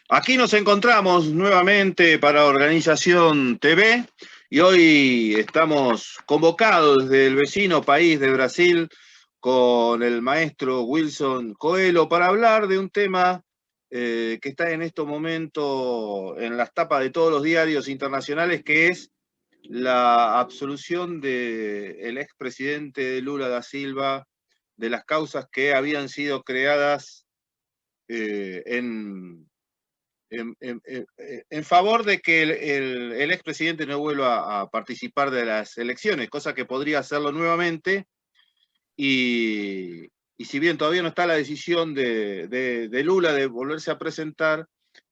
Aquí nos encontramos nuevamente para Organización TV y hoy estamos convocados desde el vecino país de Brasil con el maestro Wilson Coelho para hablar de un tema que está en este momento en las tapas de todos los diarios internacionales, que es la absolución del expresidente Lula da Silva de las causas que habían sido creadas en favor de que el expresidente no vuelva a participar de las elecciones, cosa que podría hacerlo nuevamente, y si bien todavía no está la decisión de Lula de volverse a presentar,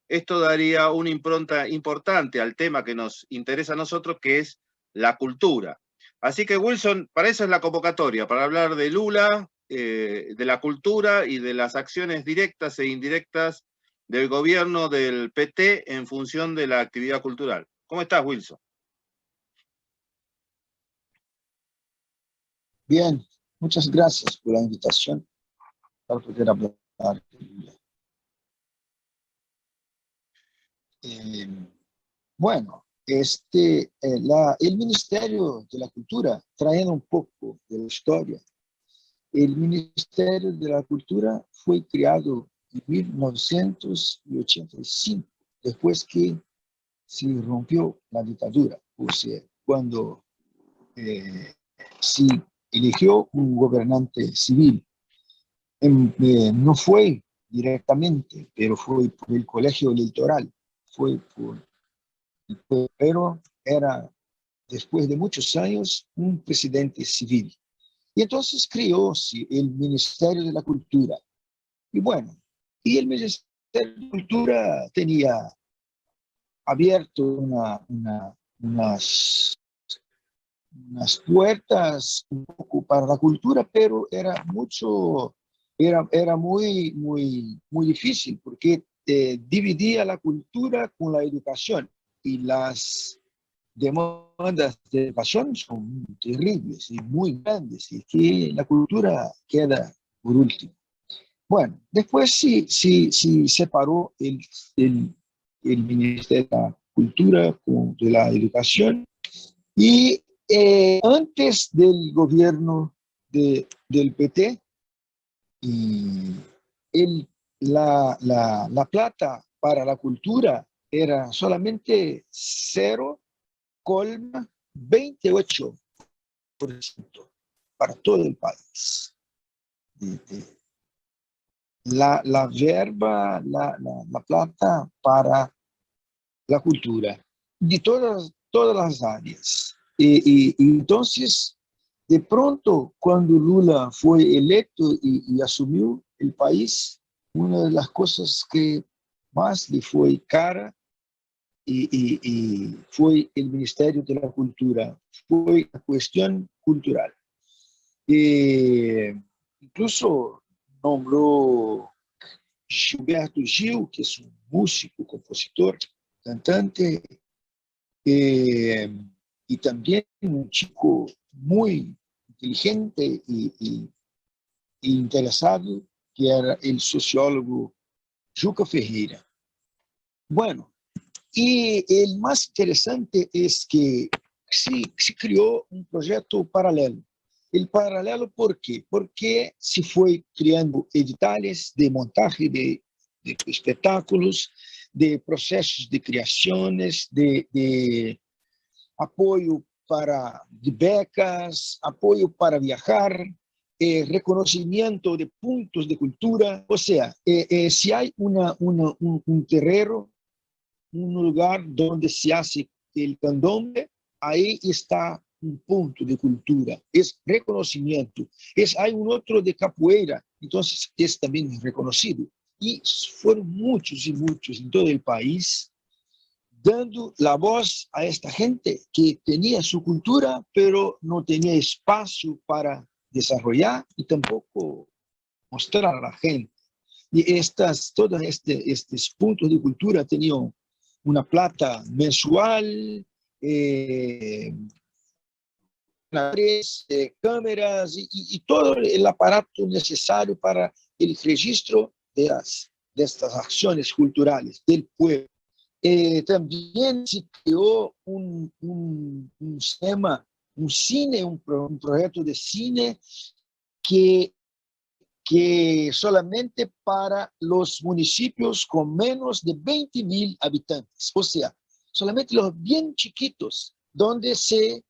esto daría una impronta importante al tema que nos interesa a nosotros, que es la cultura. Así que, Wilson, para eso es la convocatoria, para hablar de Lula, de la cultura y de las acciones directas e indirectas del gobierno del PT en función de la actividad cultural. ¿Cómo estás, Wilson? Bien, muchas gracias por la invitación para poder hablar. Eh, bueno, el Ministerio de la Cultura, trayendo un poco de la historia, el Ministerio de la Cultura fue creado en 1985, después que se rompió la dictadura, o sea, cuando eh, se eligió un gobernante civil. No fue directamente, pero fue por el colegio electoral, fue por, pero era después de muchos años un presidente civil. Y entonces creó el Ministerio de la Cultura. Y bueno, y el Ministerio de la Cultura tenía abierto unas puertas un poco para la cultura, pero era muy difícil porque dividía la cultura con la educación y las demandas de educación son terribles y muy grandes y que la cultura queda por último. Bueno, después sí separó el Ministerio de la Cultura de la Educación y antes del gobierno del PT, y el, la plata para la cultura era solamente 0,28% para todo el país. La verba, la plata para la cultura, de todas las áreas. Y entonces, de pronto, cuando Lula fue electo y asumió el país, una de las cosas que más le fue cara y fue el Ministerio de la Cultura, fue la cuestión cultural. Incluso nombró Gilberto Gil, que es un músico, compositor, cantante, eh, y también un chico muy inteligente y interesado, que era el sociólogo Juca Ferreira. Bueno, y el más interesante es que se creó un proyecto paralelo. El paralelo, ¿por qué? Porque se fue creando editoriales de montaje de espetáculos, de procesos de creaciones, de apoio para de becas, apoio para viajar, reconocimiento de puntos de cultura. O sea, si hay un terreno, un lugar donde se hace el candombe, ahí está un punto de cultura, es reconocimiento. Hay un otro de capoeira, entonces es también reconocido. Y fueron muchos y muchos en todo el país dando la voz a esta gente que tenía su cultura, pero no tenía espacio para desarrollar y tampoco mostrar a la gente. Y todos estos puntos de cultura tenían una plata mensual, eh, cámaras y todo el aparato necesario para el registro de estas acciones culturales del pueblo. También se creó un sistema, un cine, un proyecto de cine que solamente para los municipios con menos de 20.000 habitantes, o sea, solamente los bien chiquitos, donde se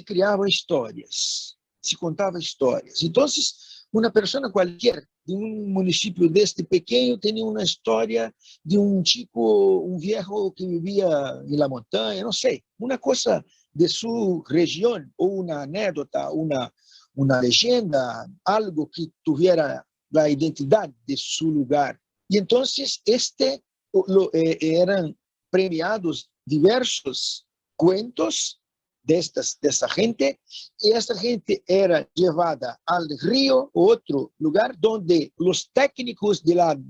creaban historias, se contaban historias. Entonces, una persona cualquiera de un municipio de este pequeño tenía una historia de un chico, un viejo que vivía en la montaña, no sé, una cosa de su región, o una anécdota, una leyenda, algo que tuviera la identidad de su lugar. Y entonces eran premiados diversos cuentos de esta gente, y esta gente era llevada al río, otro lugar, donde los técnicos del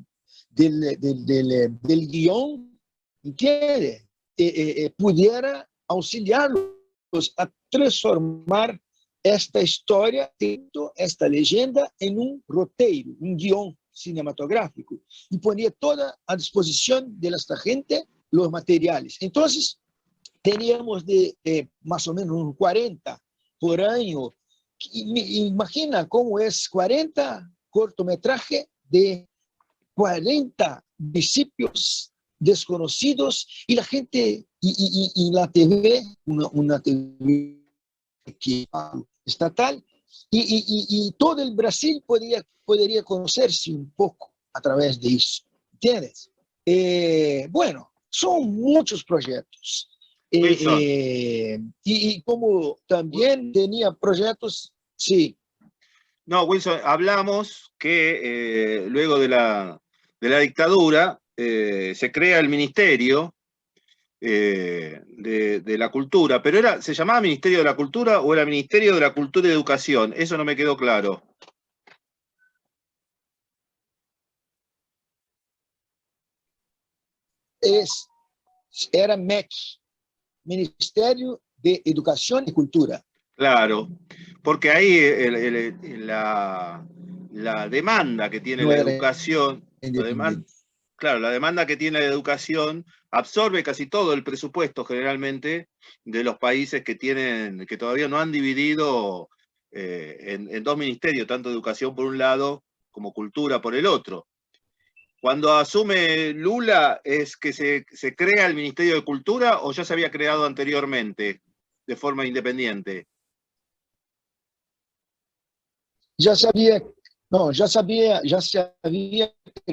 guión, ¿entiende? Pudiera auxiliarlos a transformar esta história, esta legenda, em um roteiro, um guião cinematográfico, e ponia toda à disposição desta gente os materiais. Então, teníamos mais ou menos uns 40 por ano. Imagina como é 40 cortometrajes de 40 municípios desconocidos, e a gente, e a TV, uma TV que estatal, y todo el Brasil podría conocerse un poco a través de eso, ¿entiendes? Bueno, son muchos proyectos. Y como también tenía proyectos, sí. No, Wilson, hablamos que luego de la dictadura se crea el ministerio de la Cultura, pero ¿se llamaba Ministerio de la Cultura o era Ministerio de la Cultura y Educación? Eso no me quedó claro. Era MEC, Ministerio de Educación y Cultura. Claro, porque ahí la demanda que tiene la educación, claro, la demanda que tiene la educación absorbe casi todo el presupuesto generalmente de los países que todavía no han dividido en dos ministerios, tanto educación por un lado como cultura por el otro. Cuando asume Lula, ¿es que se crea el Ministerio de Cultura o ya se había creado anteriormente de forma independiente? Ya sabía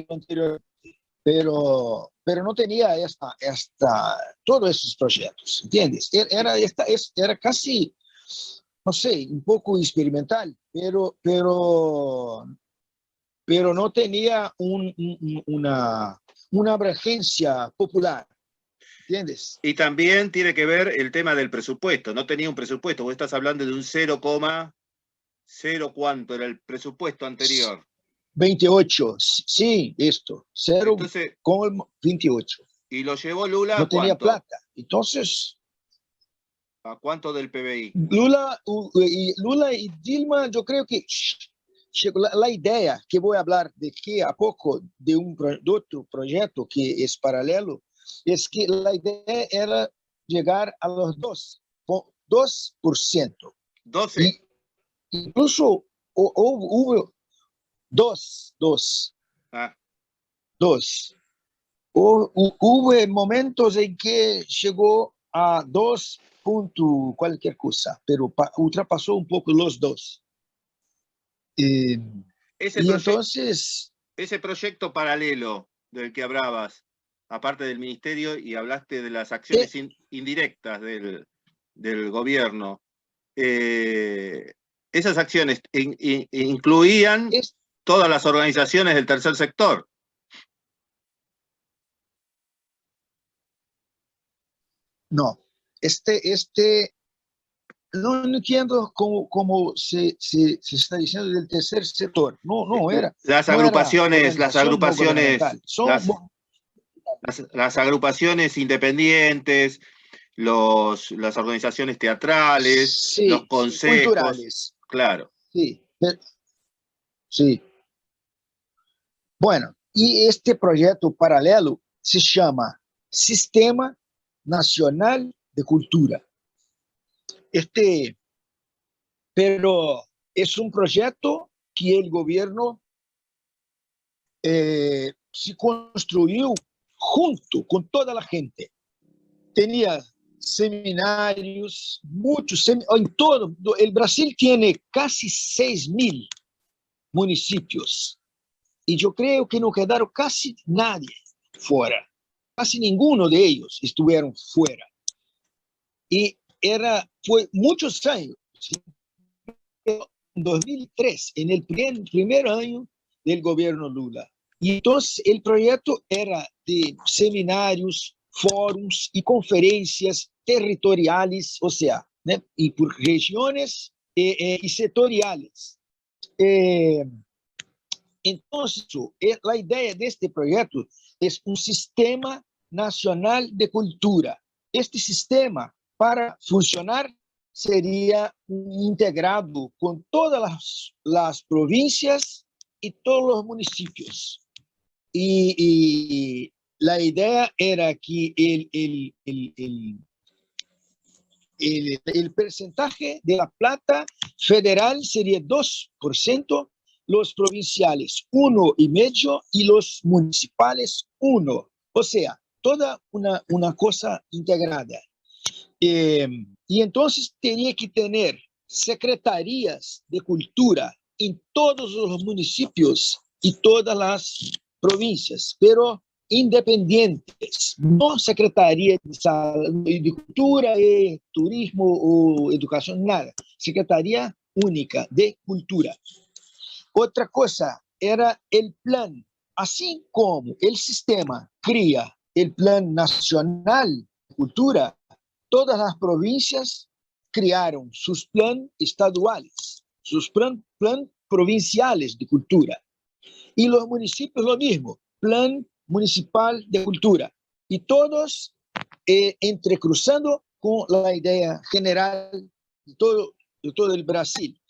anterior, pero no tenía todos esos proyectos, ¿entiendes? Era casi, no sé, un poco experimental, pero no tenía una abragencia popular, ¿entiendes? Y también tiene que ver el tema del presupuesto. No tenía un presupuesto. Vos estás hablando de un 0,0 ¿cuánto era el presupuesto anterior? 28, sí, esto, 0,28. ¿Y lo llevó Lula no tenía cuánto? plata. Entonces, ¿a cuánto del PBI? Lula y Dilma, yo creo que la idea que voy a hablar de que a poco de otro proyecto que es paralelo, es que la idea era llegar a los 2%. 12. Y incluso hubo 2. Hubo momentos en que llegó a 2 punto cualquier cosa, pero ultrapasó un poco los 2. Entonces... Ese proyecto paralelo del que hablabas, aparte del ministerio, y hablaste de las acciones indirectas del gobierno, esas acciones incluían todas las organizaciones del tercer sector. No, no entiendo cómo se está diciendo del tercer sector. No era. Las agrupaciones, las agrupaciones independientes, las organizaciones teatrales, sí, los consejos. Culturales. Claro. Sí, sí. Bueno, y este proyecto paralelo se llama Sistema Nacional de Cultura. Pero es un proyecto que el gobierno se construyó junto con toda la gente. Tenía seminarios, muchos, en todo. El Brasil tiene casi 6.000 municipios y yo creo que no quedaron casi nadie fuera. Casi ninguno de ellos estuvieron fuera. Y fue muchos años. En 2003, en el primer año del gobierno Lula. Y entonces el proyecto era de seminarios, fóruns y conferencias territoriales, o sea, ¿no? Y por regiones y sectoriales. Entonces, la idea de este proyecto es un sistema nacional de cultura. Este sistema, para funcionar, sería integrado con todas las provincias y todos los municipios. Y la idea era que el porcentaje de la plata federal sería 2%, los provinciales 1,5% y los municipales 1%. O sea, toda una cosa integrada. Y entonces tenía que tener secretarías de cultura en todos los municipios y todas las provincias, pero independientes, no secretaría de cultura, turismo o educación, nada, secretaría única de cultura. Otra cosa era el plan, así como el sistema cría el plan nacional de cultura, todas las provincias crearon sus planes estaduales, sus planes provinciales de cultura. Y los municipios lo mismo, plan municipal de cultura. Y todos entrecruzando con la idea general de todo el Brasil.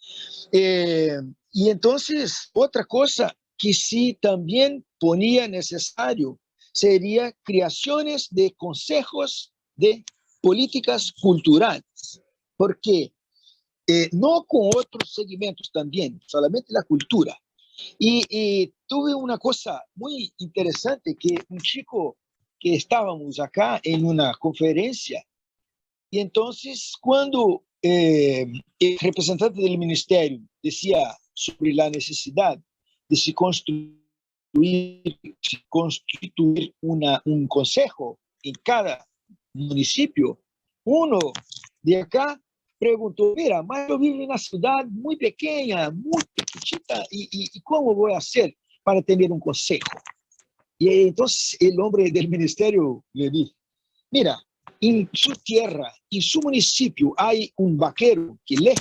Y entonces, otra cosa que sí también ponía necesario sería creaciones de consejos de políticas culturales, porque no con otros segmentos también, solamente la cultura. Y tuve una cosa muy interesante, que un chico que estábamos acá en una conferencia, y entonces cuando el representante del ministerio decía sobre la necesidad de se constituir un consejo en cada municipio, uno de acá preguntó, mira, mas yo vivo en una ciudad muy pequeña, muy pequeñita, y ¿cómo voy a hacer para tener un consejo? Y entonces el hombre del ministerio le dijo, mira, en su tierra, en su municipio, hay un vaquero que lee,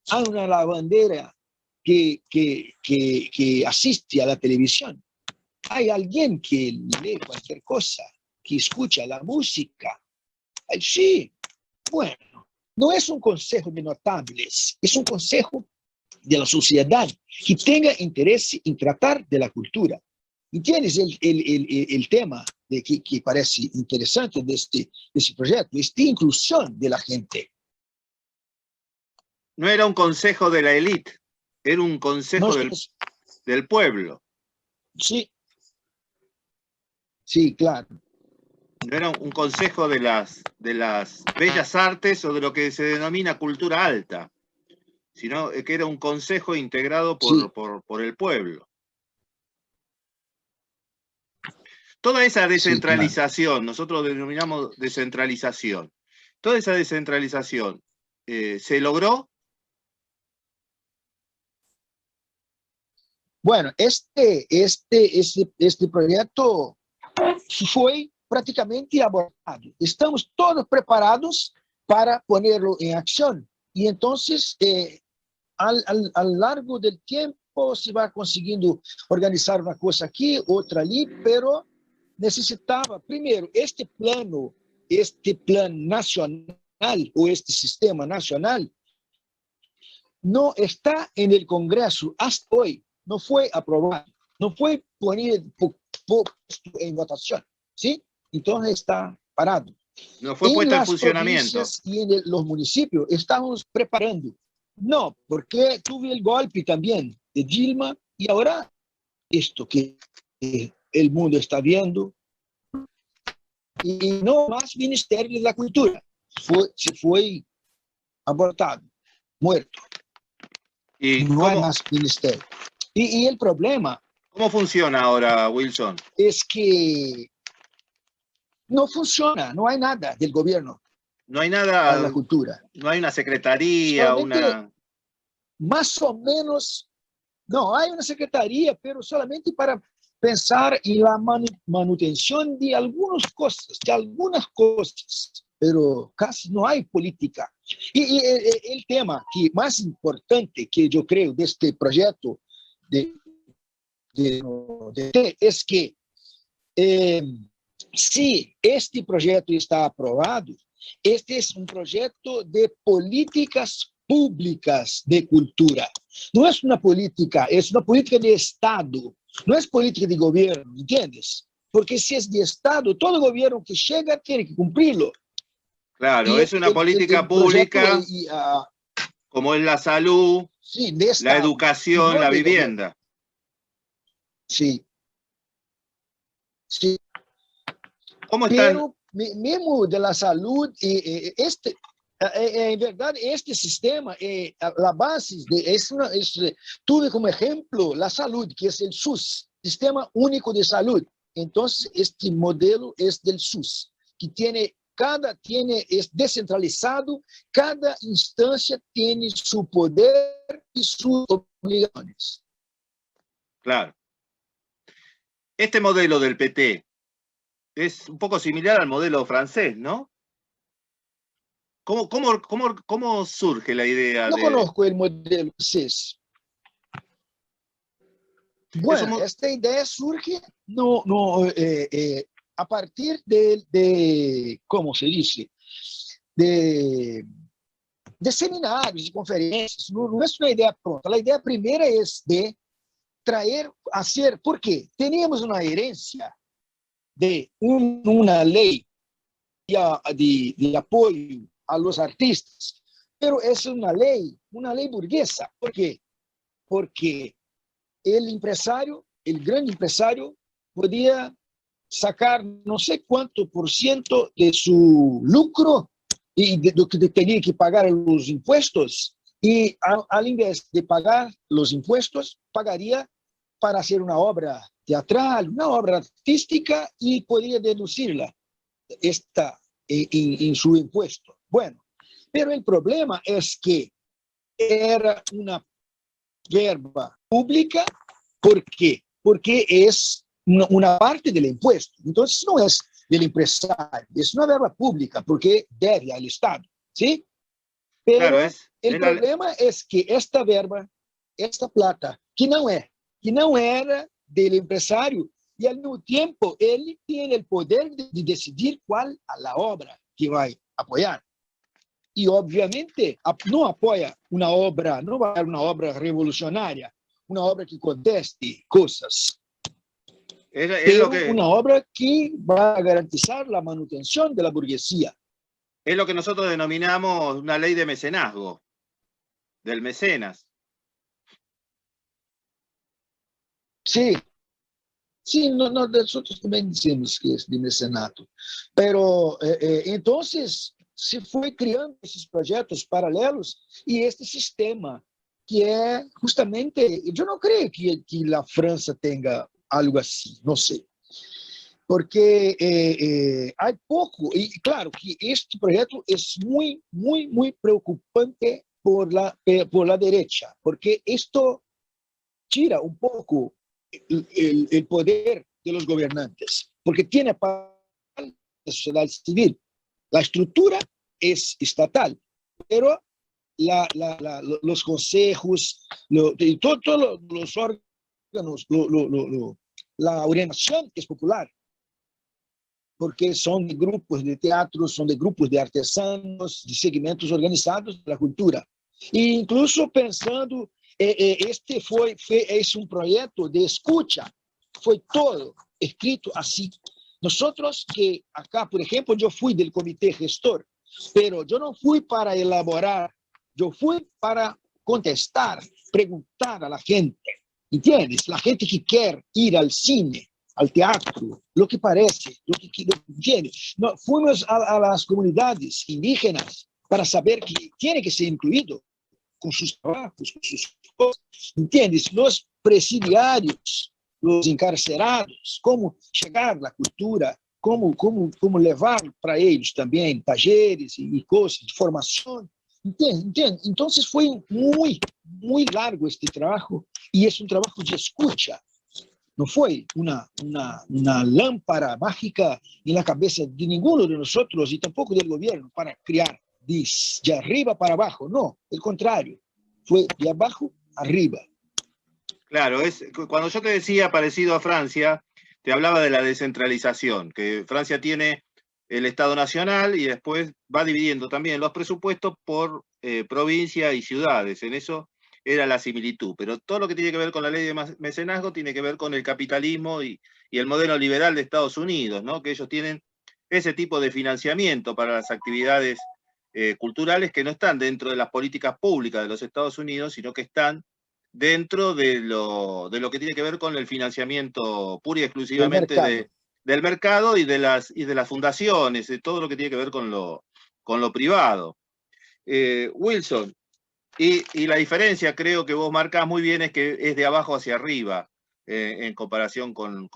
hay una lavandera que asiste a la televisión, hay alguien que lee cualquier cosa, que escucha la música. Ay, sí, bueno, no es un consejo de notables, es un consejo de la sociedad que tenga interés en tratar de la cultura. ¿Entiendes el tema que parece interesante de este proyecto? Esta inclusión de la gente. No era un consejo de la élite, era un consejo No, del pueblo. sí, sí, claro. No era un consejo de las bellas artes o de lo que se denomina cultura alta, sino que era un consejo integrado por el pueblo. Toda esa descentralización, sí, claro, nosotros denominamos descentralización, toda esa descentralización ¿se logró? Bueno, este proyecto fue prácticamente abordado. Estamos todos preparados para ponerlo en acción. Y entonces, al largo del tiempo, se va consiguiendo organizar una cosa aquí, otra allí, pero necesitaba, primero, este plan nacional o este sistema nacional no está en el Congreso hasta hoy. no fue aprobado, no fue puesto en votación, ¿sí? Entonces está parado. No fue En puesto en las funcionamiento. provincias y en los municipios estamos preparando. No, porque tuve el golpe también de Dilma y ahora esto que el mundo está viendo, y no más Ministerio de la Cultura. Se fue abortado, muerto. ¿Y No hay más ministerio. Y el problema cómo funciona ahora, Wilson? es que no funciona, no hay nada del gobierno No hay para nada, la cultura. no hay una secretaría, Solamente, más o menos, no, hay una secretaría, pero solamente para pensar en la manutención de algunas cosas, pero casi no hay política. Y el tema que más importante que yo creo de este proyecto es que si este proyecto está aprobado, este es un proyecto de políticas públicas de cultura. No es una política, es una política de Estado, no es política de gobierno, ¿entiendes? Porque si es de Estado, todo gobierno que llega tiene que cumplirlo. claro, es una política pública como es la salud, sí, de Estado, la educación, no la de vivienda. Gobierno. Sí, sí. ¿Cómo están? Pero mesmo de la salud, en verdad, este sistema, la base, tuve como ejemplo la salud, que es el SUS, Sistema Único de Salud. Entonces, este modelo es del SUS, que es descentralizado, cada instancia tiene su poder y sus obligaciones. Claro. Este modelo del PT es un poco similar al modelo francés, ¿no? ¿Cómo surge la idea No de...? conozco el modelo CES. Bueno, esta idea surge a partir ¿cómo se dice? De seminarios y conferencias. No es una idea pronta. La idea primera es de ¿por qué? Teníamos una herencia de una ley de apoyo a los artistas, pero es una ley burguesa. ¿Por qué? Porque el gran empresario, podía sacar no sé cuánto por ciento de su lucro y de lo que tenía que pagar los impuestos, y al invés de pagar los impuestos, pagaría para hacer una obra teatral, una obra artística, y podía deducirla en su impuesto. Bueno, pero el problema es que era una verba pública. ¿Por qué? Porque es una parte del impuesto. Entonces, no es del empresario, es una verba pública porque debe al Estado, ¿sí? Pero Claro, el problema es que esta verba, esta plata, que no era del empresario, y al mismo tiempo él tiene el poder de decidir cuál es la obra que va a apoyar. Y obviamente no apoya una obra, no va a ser una obra revolucionaria, una obra que conteste cosas, pero una obra que va a garantizar la manutención de la burguesía. Es lo que nosotros denominamos una ley de mecenazgo, del mecenas. Sí, sí, nosotros también decimos que es de mecenato. Pero entonces se fue criando esses projetos paralelos e este sistema, que é justamente, eu não creio que a França tenha algo assim, não sei. Porque há pouco, e claro que este projeto é muito preocupante por la derecha, porque isto tira um pouco el poder de los gobernantes, porque tiene para la sociedad civil. La estructura es estatal, pero los consejos, todos los órganos, la orientación es popular, porque son de grupos de teatro, son de grupos de artesanos, de segmentos organizados de la cultura. E incluso pensando, este es un proyecto de escucha, fue todo escrito así. Nosotros que acá, por ejemplo, yo fui del comité gestor, pero yo no fui para elaborar, yo fui para contestar, preguntar a la gente, ¿entiendes? La gente que quiere ir al cine, al teatro, lo que parece, ¿entiendes? No, fuimos a las comunidades indígenas para saber que tiene que ser incluido con sus trabajos, con sus cosas, ¿entiendes? Los presidiarios, los encarcerados, como chegar a cultura, como levar para eles também talleres e coisas de formação. Entende? Então, foi muito largo este trabalho e é um trabalho de escuta. Não foi uma lámpara mágica na cabeça de nenhum de nós e tampouco do governo para criar de arriba para abajo. No, el contrario, fue de abajo arriba. Claro, cuando yo te decía parecido a Francia, te hablaba de la descentralización, que Francia tiene el Estado Nacional y después va dividiendo también los presupuestos por provincia y ciudades. En eso era la similitud. Pero todo lo que tiene que ver con la ley de mecenazgo tiene que ver con el capitalismo y el modelo liberal de Estados Unidos, ¿no? Que ellos tienen ese tipo de financiamiento para las actividades culturales que no están dentro de las políticas públicas de los Estados Unidos, sino que están dentro de lo que tiene que ver con el financiamiento pura y exclusivamente del mercado y de las fundaciones, de todo lo que tiene que ver con lo privado. Wilson, y la diferencia creo que vos marcás muy bien es que es de abajo hacia arriba, en comparación con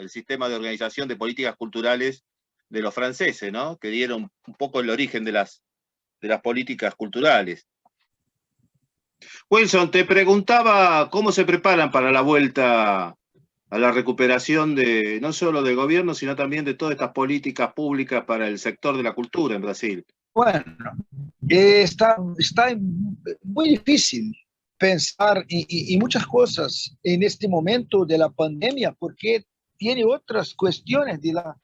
el sistema de organización de políticas culturales de los franceses, ¿no? Que dieron un poco el origen de las políticas culturales. Wilson, te preguntaba cómo se preparan para la vuelta a la recuperación no solo del gobierno, sino también de todas estas políticas públicas para el sector de la cultura en Brasil. Bueno, está muy difícil pensar en muchas cosas en este momento de la pandemia porque tiene otras cuestiones de la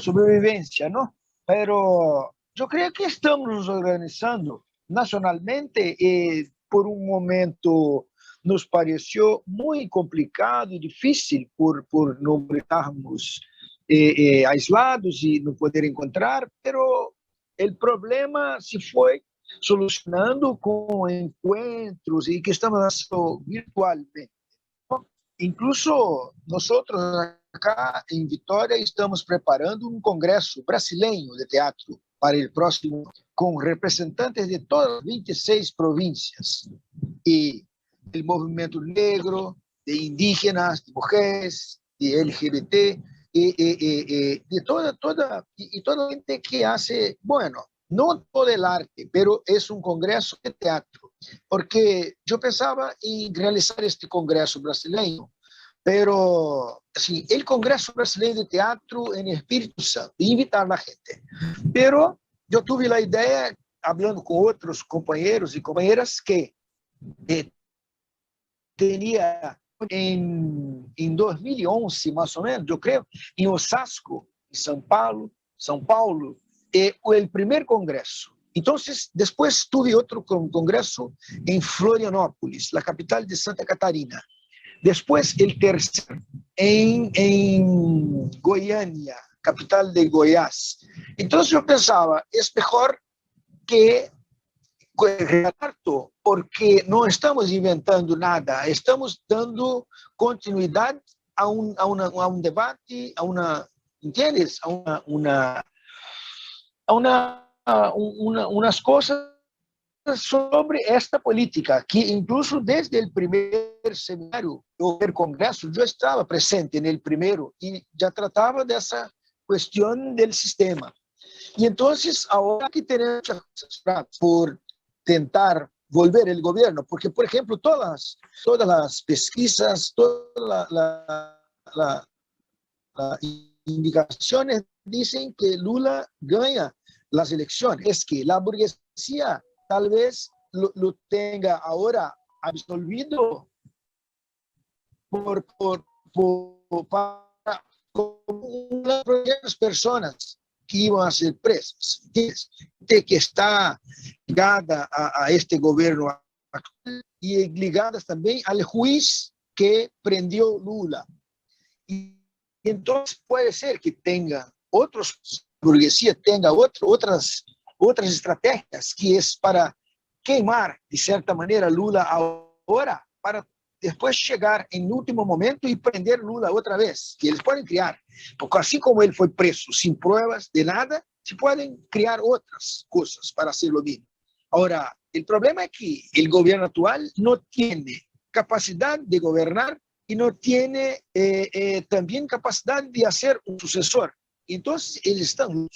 sobrevivencia, ¿no? Pero yo creo que estamos organizando nacionalmente. Por un momento nos pareció muy complicado y difícil por no estarmos aislados y no poder encontrar, pero el problema se fue solucionando con encuentros y que estamos haciendo virtualmente. Incluso nosotros acá en Vitória estamos preparando un congreso brasileño de teatro para el próximo, con representantes de todas las 26 provincias y el movimiento negro, de indígenas, de mujeres, de LGBT, de toda la gente que hace, bueno, no todo el arte, pero es un congreso de teatro, porque yo pensaba en realizar este congreso brasileño, pero sí, el Congreso Brasileño de Teatro en Espíritu Santo, invitar a la gente. Pero yo tuve la idea, hablando con otros compañeros y compañeras, que tenía en 2011, más o menos, yo creo, en Osasco, en São Paulo, el primer congreso. Entonces, después tuve otro congreso en Florianópolis, la capital de Santa Catarina. Después, el tercero en Goiânia, capital de Goiás. Entonces yo pensaba, es mejor que relato, porque no estamos inventando nada, estamos dando continuidad a un debate, ¿entiendes? Unas cosas sobre esta política, que incluso desde el primer seminario o el congreso, yo estaba presente en el primero y ya trataba de esa cuestión del sistema. Y entonces, ahora que tenemos por tentar volver el gobierno, porque, por ejemplo, todas las pesquisas, todas las indicaciones dicen que Lula gana las elecciones. Es que la burguesía tal vez lo tenga ahora absolvido para unas personas que iban a ser presas, de que está ligada a este gobierno actual y ligadas también al juez que prendió Lula. Y entonces puede ser que tenga otros, burguesía tenga otras estrategias, que es para queimar, de cierta manera, Lula ahora, para después llegar en último momento y prender Lula otra vez, que eles pueden criar, porque así como él fue preso sin pruebas de nada, se pueden crear otras cosas para hacer lo mismo. Ahora, el problema es que el gobierno actual no tiene capacidad de gobernar y no tiene también capacidad de hacer un sucesor. Entonces, eles están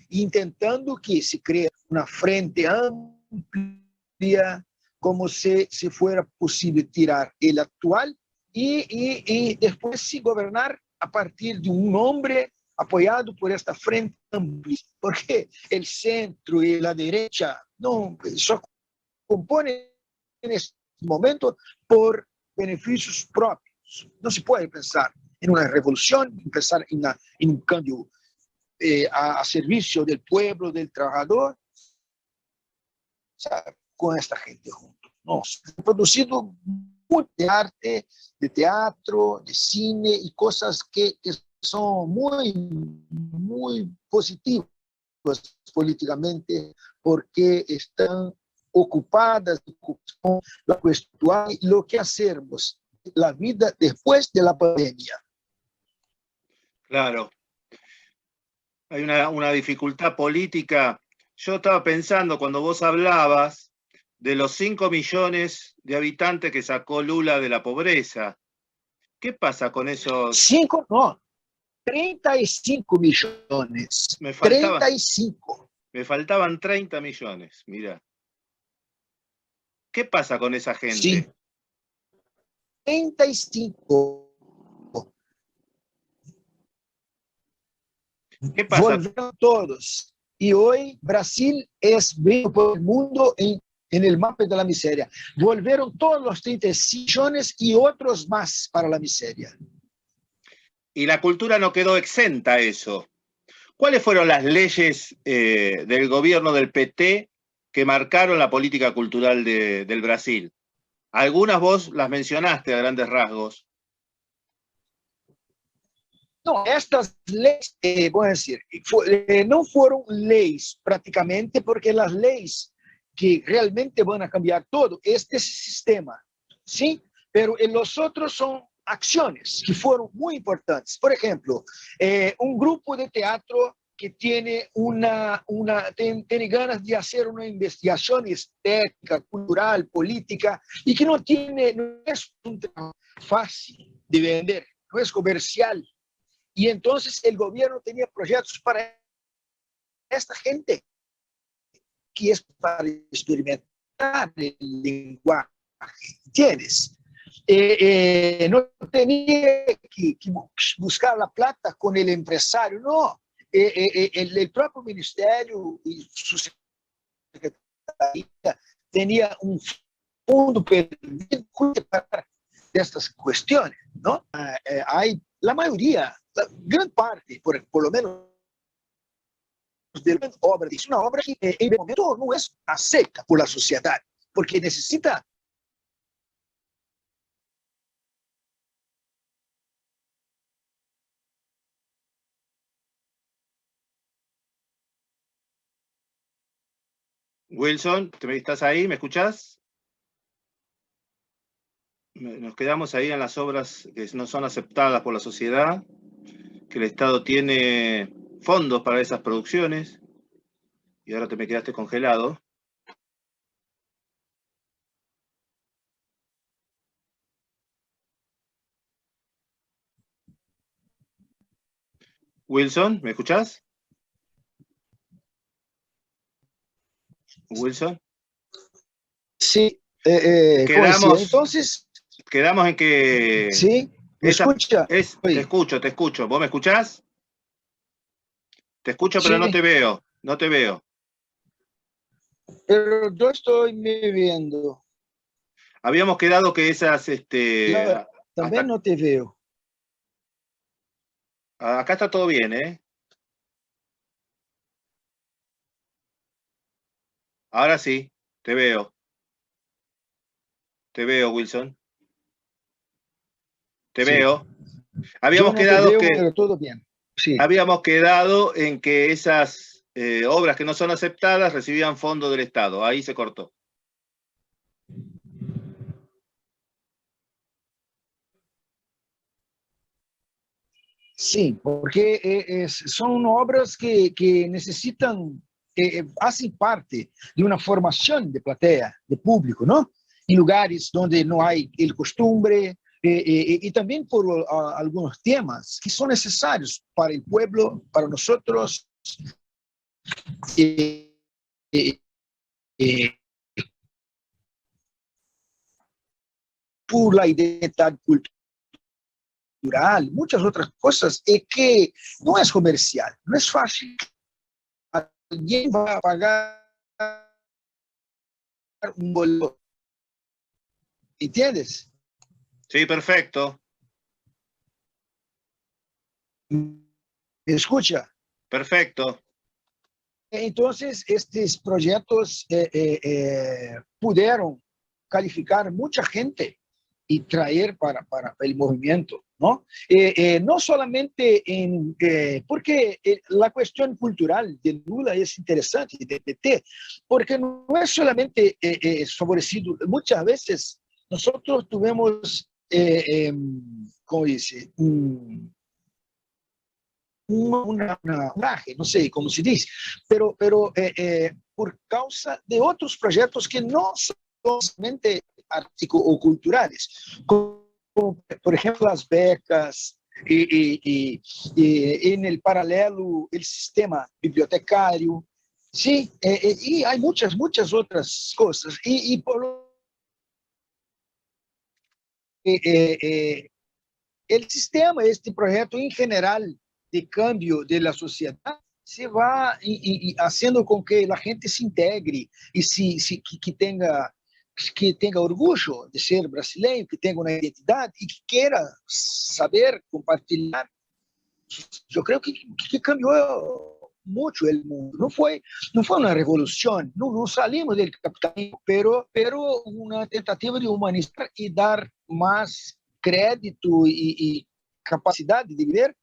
intentando que se cree una frente amplia, como si fuera posible tirar el actual y después sí gobernar a partir de un hombre apoyado por esta frente amplia, porque el centro y la derecha no só componen en este momento por beneficios propios. No se puede pensar en una revolución, pensar en un cambio a servicio del pueblo, del trabajador, ¿sabe? Con esta gente junto. No, se ha producido mucho de arte, de teatro, de cine y cosas que son muy positivas políticamente porque están ocupadas con la cuestión y lo que hacemos, la vida después de la pandemia. Claro, hay una dificultad política. Yo estaba pensando cuando vos hablabas de los 5 millones de habitantes que sacó Lula de la pobreza. ¿Qué pasa con esos? 5, no, 35 millones. Me faltaba, 35. me faltaban 30 millones, mira. ¿Qué pasa con esa Sí, gente? 35. ¿Qué pasa? Volvieron todos. Y hoy Brasil es visto por el mundo en el mapa de la miseria. Volvieron todos los 35 millones y otros más para la miseria. Y la cultura no quedó exenta a eso. ¿Cuáles fueron las leyes del gobierno del PT que marcaron la política cultural del Brasil? Algunas vos las mencionaste a grandes rasgos. No, estas leyes, voy a decir, no fueron leyes prácticamente porque las leyes que realmente van a cambiar todo este sistema, ¿sí? Pero en los otros son acciones que fueron muy importantes. Por ejemplo, un grupo de teatro que tiene tiene ganas de hacer una investigación estética, cultural, política, y que no es un trabajo fácil de vender, no es comercial. Y entonces el gobierno tenía proyectos para esta gente, que es para experimentar el lenguaje, ¿entiendes? No tenía que buscar la plata con el empresario, no. El propio ministerio y su secretaría tenía un fondo perdido para estas cuestiones, ¿no? Hay la mayoría, la gran parte, por lo menos de la obra, es una obra que en el momento no es acepta por la sociedad, porque necesita. Wilson, ¿estás ahí? ¿Me escuchás? Nos quedamos ahí en las obras que no son aceptadas por la sociedad, que el Estado tiene fondos para esas producciones, y ahora te me quedaste congelado. Wilson, ¿me escuchás? Wilson. Sí, ¿cómo decía? Quedamos, Entonces, quedamos en que sí, ¿me escucha? te Oye, escucho, te escucho. ¿Vos me escuchás? Te escucho, pero no te sí, veo, no te veo. pero yo estoy me viendo. Habíamos quedado que esas, Yo también hasta no te veo. acá está todo bien, ¿eh? Ahora sí, te veo. Te veo, Wilson. Te Sí, veo. yo Habíamos no te quedado veo, que pero todo bien. Sí, habíamos quedado en que esas obras que no son aceptadas recibían fondos del Estado. Ahí se cortó. sí, porque son obras que necesitan, hacen parte de una formación de platea, de público, ¿no? En lugares donde no hay el costumbre, y también por algunos temas que son necesarios para el pueblo, para nosotros, eh, eh, eh, por la identidad cultural, muchas otras cosas, que no es comercial, no es fácil. Alguien va a pagar un boleto, ¿entiendes? Sí, perfecto. ¿Me escucha? Perfecto. Entonces, estos proyectos pudieron calificar mucha gente y traer para el movimiento, ¿no? No solamente porque la cuestión cultural de Lula es interesante, de PT, porque no es solamente favorecido, muchas veces nosotros tuvimos, ¿cómo dice? Un traje, no sé cómo se dice, pero por causa de otros proyectos que no son solamente artísticos o culturales, como, por ejemplo las becas y en el paralelo el sistema bibliotecario, sí, y hay muchas otras cosas. Y por el sistema, este proyecto en general de cambio de la sociedad, se va haciendo con que la gente se integre y que tenga orgullo de ser brasileño, que tenga una identidad y que quiera saber compartir. Yo creo que cambió mucho el mundo. No fue una revolución, no salimos del capitalismo, pero una tentativa de humanizar y dar más crédito y capacidad de viver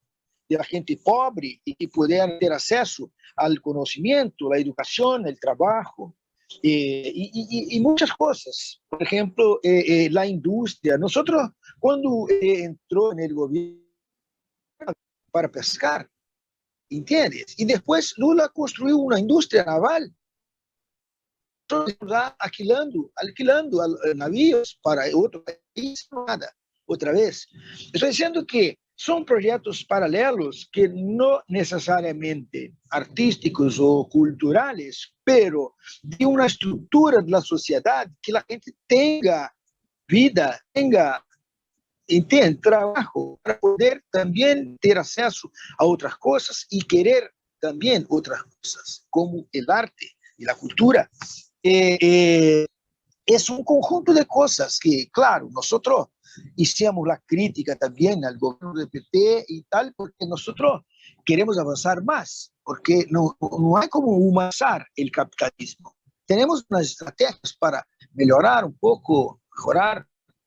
de la gente pobre y poder ter acesso al conocimiento, la educación, el trabajo y muchas cosas. Por ejemplo, la industria. Nosotros, cuando entró en el gobierno para pescar, ¿entiendes? Y después Lula construyó una industria naval, alquilando navíos para otro país, nada, otra vez. Estoy diciendo que son proyectos paralelos que no necesariamente artísticos o culturales, pero de una estructura de la sociedad que la gente tenga vida, tenga, entende, trabajo, para poder también tener acceso a otras cosas y querer también otras cosas, como el arte y la cultura. Eh, eh, es un conjunto de cosas que, claro, nosotros hicimos la crítica también al gobierno del PT y tal, porque nosotros queremos avanzar más, porque no hay como humanizar el capitalismo. Tenemos unas estrategias para mejorar un poco, mejorar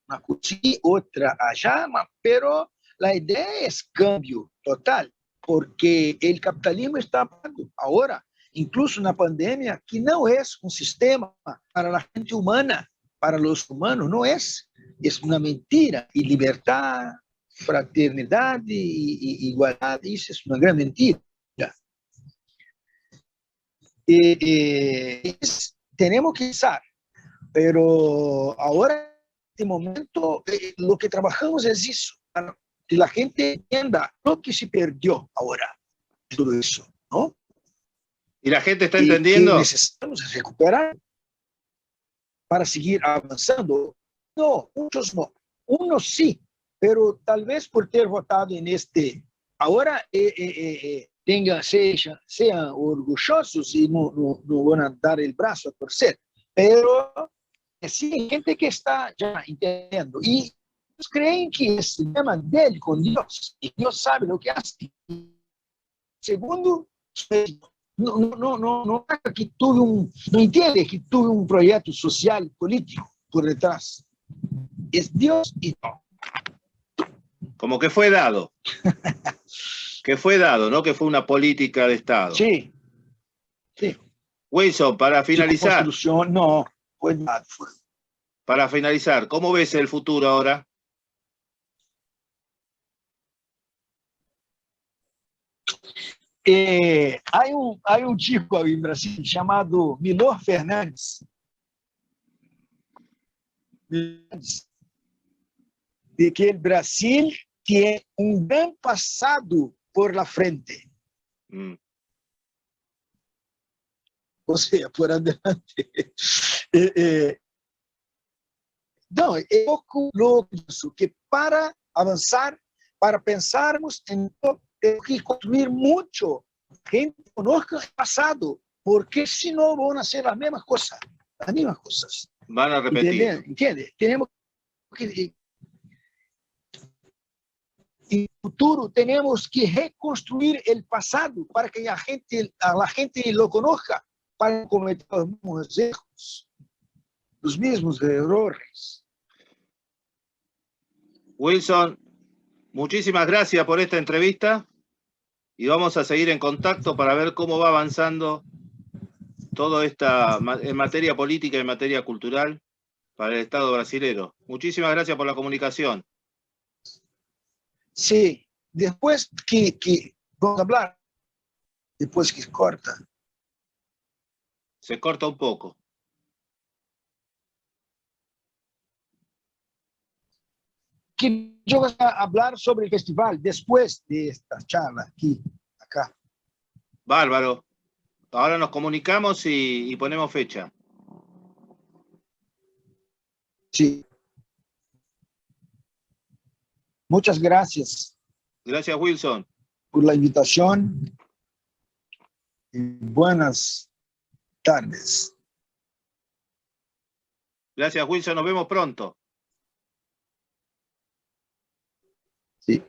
una cosa aquí, otra allá, pero la idea es cambio total, porque el capitalismo está hablando ahora, incluso una pandemia, que no es un sistema para la gente humana, para los humanos, no es una mentira. Y libertad, fraternidad y igualdad, eso es una gran mentira. Tenemos que usar, pero ahora, en este momento, lo que trabajamos es eso, para que la gente entienda lo que se perdió ahora, todo eso, ¿no? ¿Y la gente está Y que entendiendo? necesitamos recuperar para seguir avanzando. No, muchos no. Unos sí, pero tal vez por ter votado en este. Ahora sean orgullosos y no van a dar el brazo a torcer. Pero sí hay gente que está ya entendiendo. Y ellos creen que es el tema de él con Dios. Y Dios sabe lo que hace. Segundo, não é que tuve não entende que tuve um projeto social e político por detrás. É Deus e não. Como que fue dado. Que fue dado, no que fue una política de Estado. Sim, sim. Wilson, para finalizar. Construção, não, foi nada. Para finalizar, ¿cómo ves el futuro ahora? Há um tipo em Brasil chamado Milor Fernandes, de que o Brasil tem um grande passado por la frente. Ou seja, por adelante. Não, é pouco louco isso, que para avançar, para pensarmos em temos que construir muito. Gente conozca o passado, porque senão vão nascer as mesmas coisas. As mesmas coisas. Van a repetir. Entende? Temos que... Em futuro, temos que reconstruir o passado para que a gente lo conozca, para não cometer os mesmos erros, os mesmos errores. Wilson, muchísimas gracias por esta entrevista y vamos a seguir en contacto para ver cómo va avanzando todo esta en materia política y en materia cultural para el Estado brasilero. Muchísimas gracias por la comunicación. Sí, después que vamos a hablar, después que corta. Se corta un poco. Que yo voy a hablar sobre el festival después de esta charla aquí, acá. Bárbaro. Ahora nos comunicamos y ponemos fecha. Sí. Muchas gracias. Gracias, Wilson. Por la invitación. Y buenas tardes. Gracias, Wilson. Nos vemos pronto. Sí.